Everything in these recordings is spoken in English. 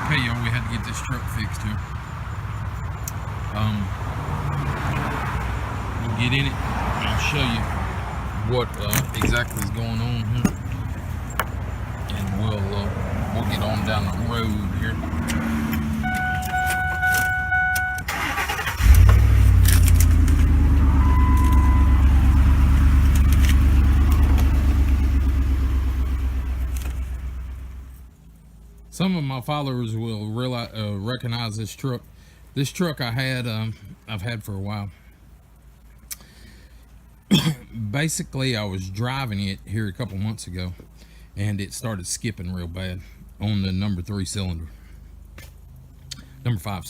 Okay, y'all, we had to get this truck fixed here. We'll get in it and I'll show you what exactly is going on here, and we'll get on down the road here. Some of my followers will recognize this truck. This truck I've had for a while. Basically, I was driving it here a couple months ago, and it started skipping real bad on the number 5 cylinder, 5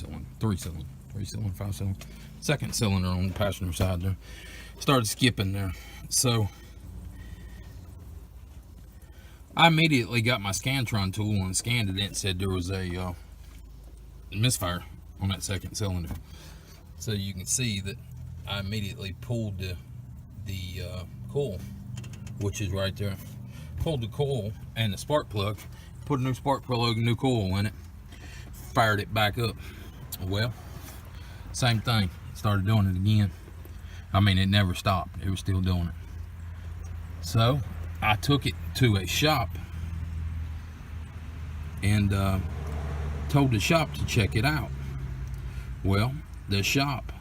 cylinder, second cylinder on the passenger side there. Started skipping there, so I immediately got my Scantron tool and scanned it, and said there was a misfire on that second cylinder. So you can see that I immediately pulled the coil, which is right there. Pulled the coil and the spark plug, put a new spark plug and new coil in it, fired it back up. Well, same thing, started doing it again. I mean, it never stopped, it was still doing it. So I took it to a shop and told the shop to check it out. Well, the shop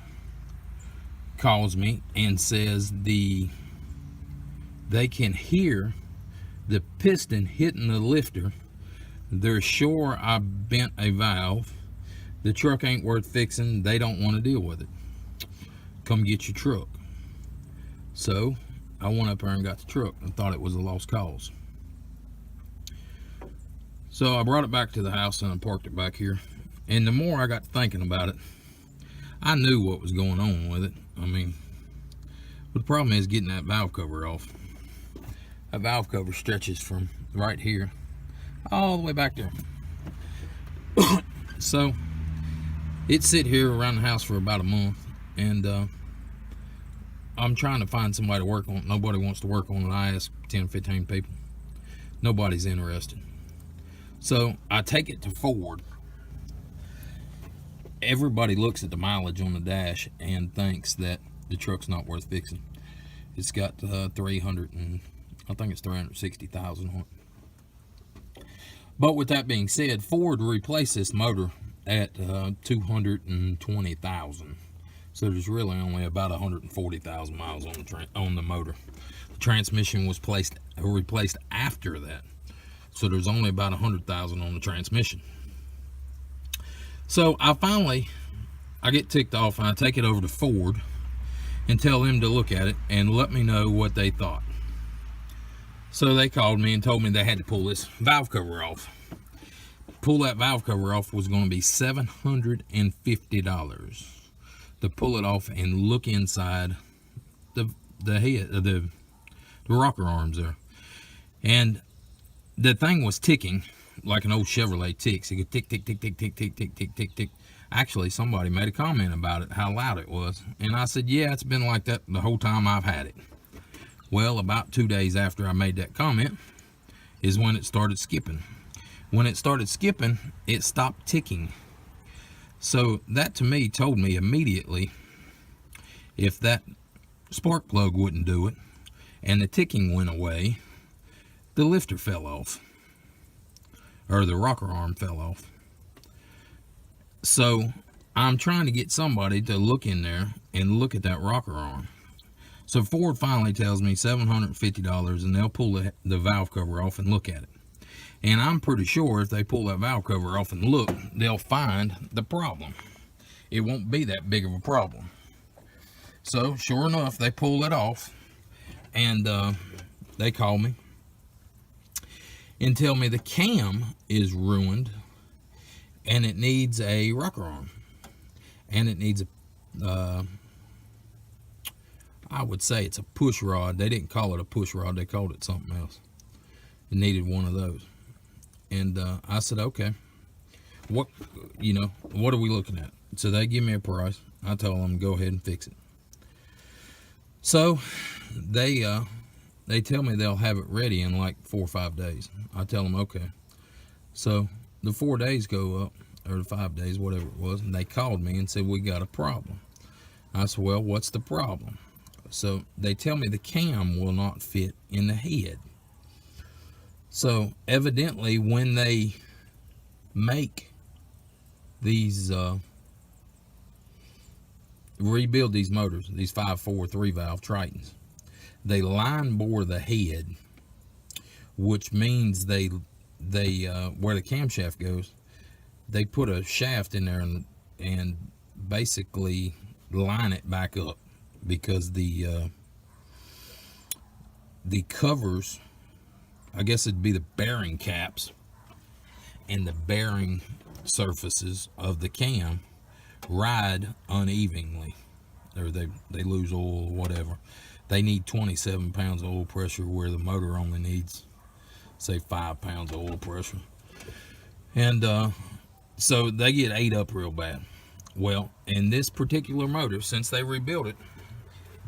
calls me and says they can hear the piston hitting the lifter. They're sure I bent a valve. The truck ain't worth fixing. They don't want to deal with it. Come get your truck. So I went up there and got the truck and thought it was a lost cause. So I brought it back to the house and I parked it back here. And the more I got thinking about it, I knew what was going on with it. I mean, but the problem is getting that valve cover off. That valve cover stretches from right here all the way back there. So it sit here around the house for about a month, and I'm trying to find somebody to work on it. Nobody wants to work on it. I asked 10, 15 people. Nobody's interested. So I take it to Ford. Everybody looks at the mileage on the dash and thinks that the truck's not worth fixing. It's got 360,000 on it. But with that being said, Ford replaced this motor at 220,000. So there's really only about 140,000 miles on the motor. The transmission was replaced after that. So there's only about 100,000 on the transmission. So I get ticked off and I take it over to Ford and tell them to look at it and let me know what they thought. So they called me and told me they had to pull this valve cover off. Pull that valve cover off was going to be $750 to pull it off and look inside the rocker arms there. And the thing was ticking like an old Chevrolet ticks. It could tick, tick, tick, tick, tick, tick, tick, tick, tick, tick. Actually, somebody made a comment about it, how loud it was. And I said, yeah, it's been like that the whole time I've had it. Well, about 2 days after I made that comment is when it started skipping. When it started skipping, it stopped ticking. So that to me told me immediately, if that spark plug wouldn't do it and the ticking went away, the lifter fell off, or the rocker arm fell off. So I'm trying to get somebody to look in there and look at that rocker arm. So Ford finally tells me $750 and they'll pull the valve cover off and look at it. And I'm pretty sure if they pull that valve cover off and look, they'll find the problem. It won't be that big of a problem. So sure enough, they pull it off and they call me and tell me the cam is ruined and it needs a rocker arm, and it needs a I would say it's a push rod. They didn't call it a push rod, they called it something else. It needed one of those. And I said, okay, what are we looking at? So they give me a price. I told them go ahead and fix it. So they tell me they'll have it ready in like 4 or 5 days. I tell them okay. So the 4 days go up, or the 5 days, whatever it was, and they called me and said, we got a problem. I said, well, what's the problem? So they tell me the cam will not fit in the head. So evidently when they make these, rebuild these motors, these 5.4 3-valve Tritons, they line bore the head, which means they where the camshaft goes, they put a shaft in there and basically line it back up, because the covers, I guess it'd be the bearing caps and the bearing surfaces of the cam ride unevenly, or they lose oil or whatever. They need 27 pounds of oil pressure where the motor only needs, say, 5 pounds of oil pressure. And so they get ate up real bad. Well, in this particular motor, since they rebuilt it,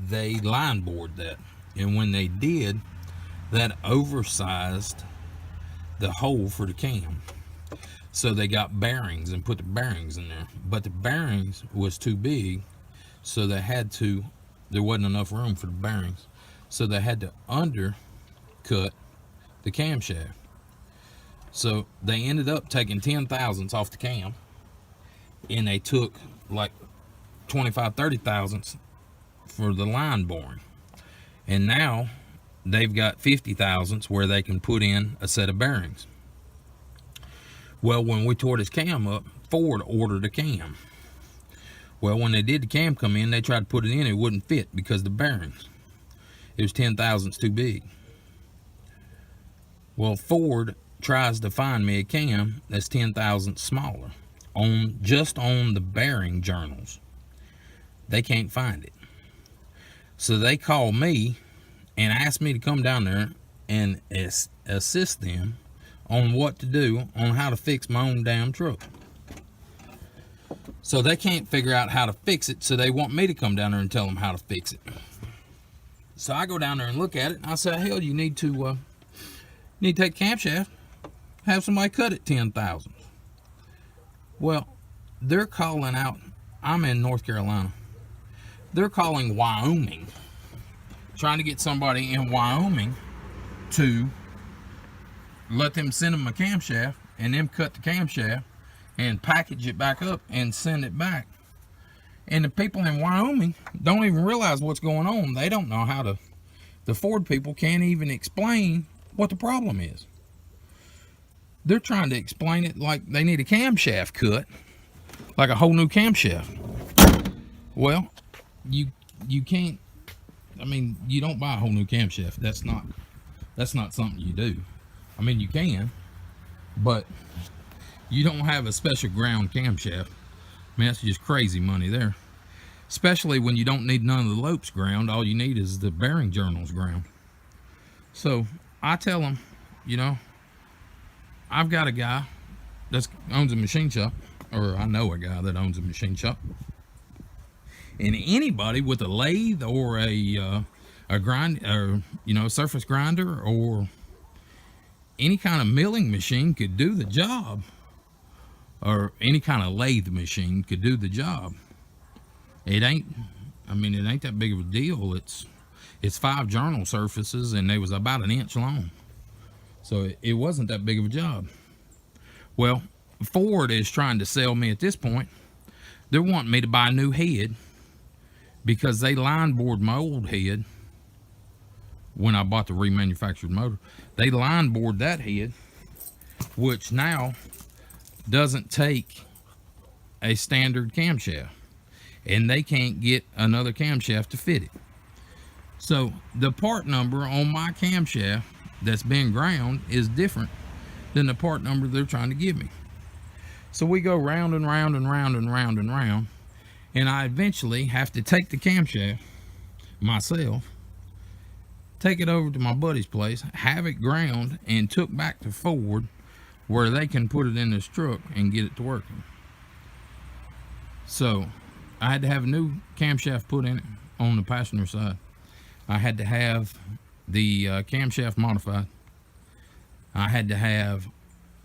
they line bored that. And when they did, that oversized the hole for the cam. So they got bearings and put the bearings in there. But the bearings was too big, so there wasn't enough room for the bearings. So they had to undercut the camshaft. So they ended up taking 10 thousandths off the cam, and they took like 25, 30 thousandths for the line boring. And now they've got 50 thousandths where they can put in a set of bearings. Well, when we tore this cam up, Ford ordered a cam. Well, when they did the cam come in, they tried to put it in, it wouldn't fit because the bearings, it was 10 thousandths too big. Well, Ford tries to find me a cam that's 10 thousandths smaller just on the bearing journals. They can't find it. So they call me and ask me to come down there and assist them on what to do on how to fix my own damn truck. So they can't figure out how to fix it, so they want me to come down there and tell them how to fix it. So I go down there and look at it, and I say, hell, you need to take the camshaft, have somebody cut it 10 thousandths. Well, they're calling out, I'm in North Carolina, they're calling Wyoming, trying to get somebody in Wyoming to let them send them a camshaft, and them cut the camshaft and package it back up and send it back. And the people in Wyoming don't even realize what's going on. They don't know how to, the Ford people can't even explain what the problem is. They're trying to explain it like they need a camshaft cut, like a whole new camshaft. Well, you can't, I mean, you don't buy a whole new camshaft. That's not something you do. I mean, you can, but you don't have a special ground camshaft. I mean, that's just crazy money there. Especially when you don't need none of the lopes ground. All you need is the bearing journals ground. So I tell them, you know, I've got a guy that owns a machine shop, or I know a guy that owns a machine shop. And anybody with a lathe or a grind, or, you know, surface grinder or any kind of milling machine could do the job, or any kind of lathe machine could do the job. It ain't that big of a deal. It's 5 journal surfaces, and they was about 1 inch long. So it wasn't that big of a job. Well, Ford is trying to sell me at this point. They're wanting me to buy a new head because they line bored my old head when I bought the remanufactured motor. They line bored that head, which now doesn't take a standard camshaft, and they can't get another camshaft to fit it. So the part number on my camshaft that's been ground is different than the part number they're trying to give me. So we go round and round and round and round and round, and I eventually have to take the camshaft myself, take it over to my buddy's place, have it ground, and took back to Ford where they can put it in this truck and get it to working. So I had to have a new camshaft put in it on the passenger side. I had to have the camshaft modified. I had to have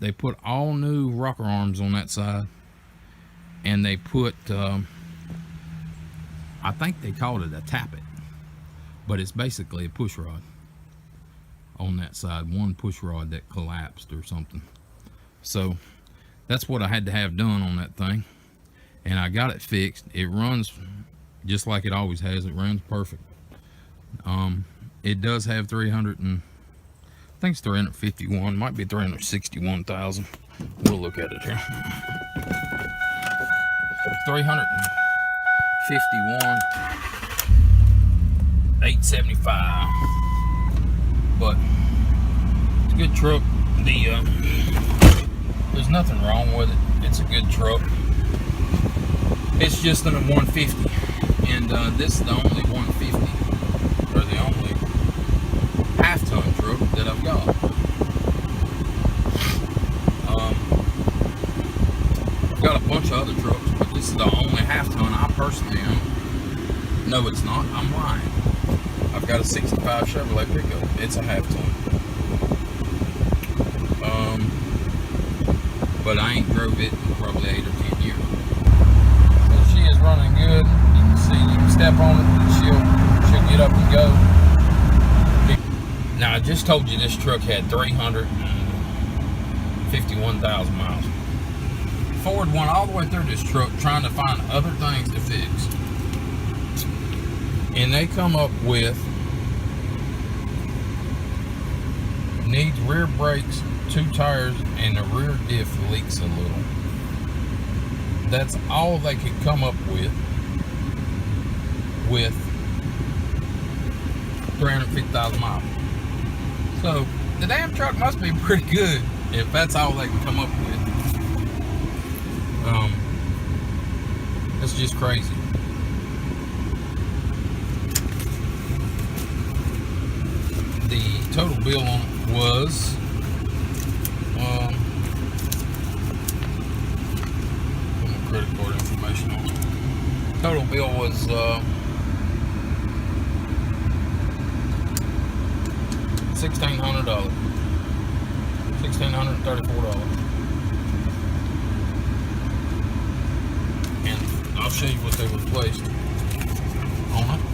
They put all new rocker arms on that side, and they put, I think they called it a tappet, but it's basically a push rod on that side. One push rod that collapsed or something. So that's what I had to have done on that thing, and I got it fixed. It runs just like it always has. It runs perfect. It does have 300 and I think it's 351, might be 361,000. We'll look at it here. 351,875. But it's a good truck. There's nothing wrong with it. It's a good truck. It's just in a 150, and this is the only 150, or the only half-ton truck that I've got. I've got a bunch of other trucks, but this is the only half-ton I personally own. No, it's not. I'm lying. I've got a 65 Chevrolet pickup. It's a half-ton. But I ain't drove it in probably 8 or 10 years. So she is running good. You can see, you can step on it and she'll get up and go. Now I just told you this truck had 351,000 miles. Ford went all the way through this truck trying to find other things to fix. And they come up with needs rear brakes, 2 tires, and the rear diff leaks a little. That's all they could come up with 350,000 miles. So the damn truck must be pretty good if that's all they can come up with. That's just crazy. The total bill on it was put my credit card information on it. Total bill was $1,600, $1,634. And I'll show you what they replaced on it.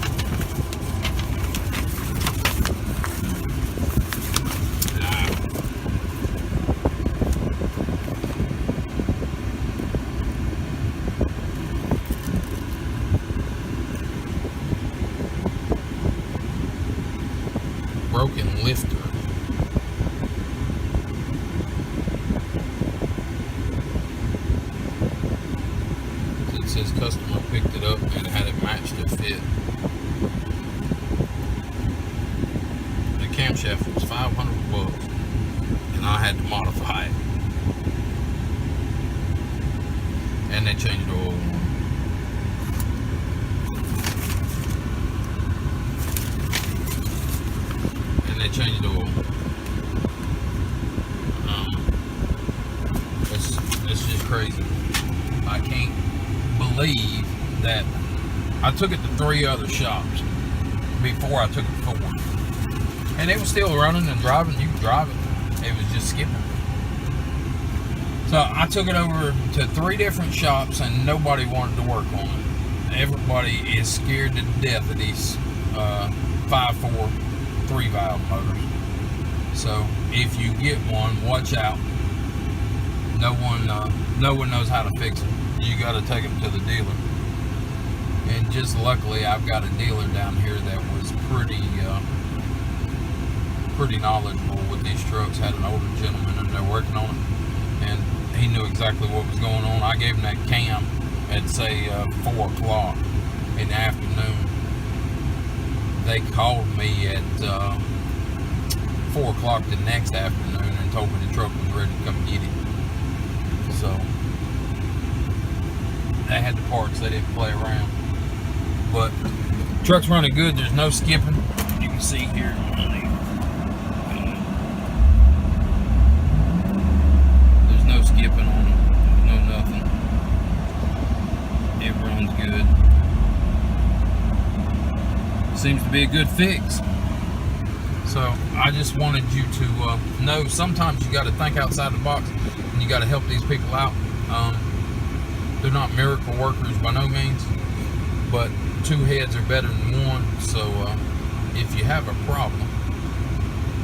Broken lifter. It says customer picked it up and had it matched to fit. The camshaft was $500 and I had to modify it. And they changed the oil on it. Change the oil. It's just crazy. I can't believe that I took it to 3 other shops before I took it to Ford, and it was still running and driving. You could drive it. It was just skipping. So I took it over to 3 different shops, and nobody wanted to work on it. Everybody is scared to death of these 5.4 3-valve motors. So if you get one, watch out. No one knows how to fix them. You got to take them to the dealer. And just luckily, I've got a dealer down here that was pretty knowledgeable with these trucks. Had an older gentleman in there working on it, and he knew exactly what was going on. I gave him that cam at say 4 o'clock in the afternoon. They called me at 4 o'clock the next afternoon and told me the truck was ready to come get it. So they had the parts. They didn't play around. But the truck's running good. There's no skipping. You can see here. There's no skipping on it. No nothing. It runs good. Seems to be a good fix. So So I just wanted you to know sometimes you got to think outside the box, and you got to help these people out. They're not miracle workers by no means, but two heads are better than one. So if you have a problem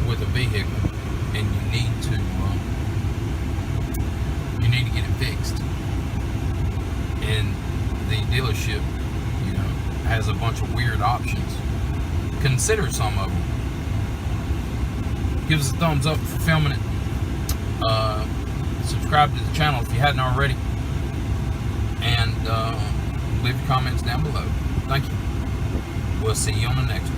with a vehicle and you need to get it fixed, and the dealership, you know, has a bunch of weird options, consider some of them. Give us a thumbs up for filming it. Subscribe to the channel if you hadn't already, and leave your comments down below. Thank you. We'll see you on the next one.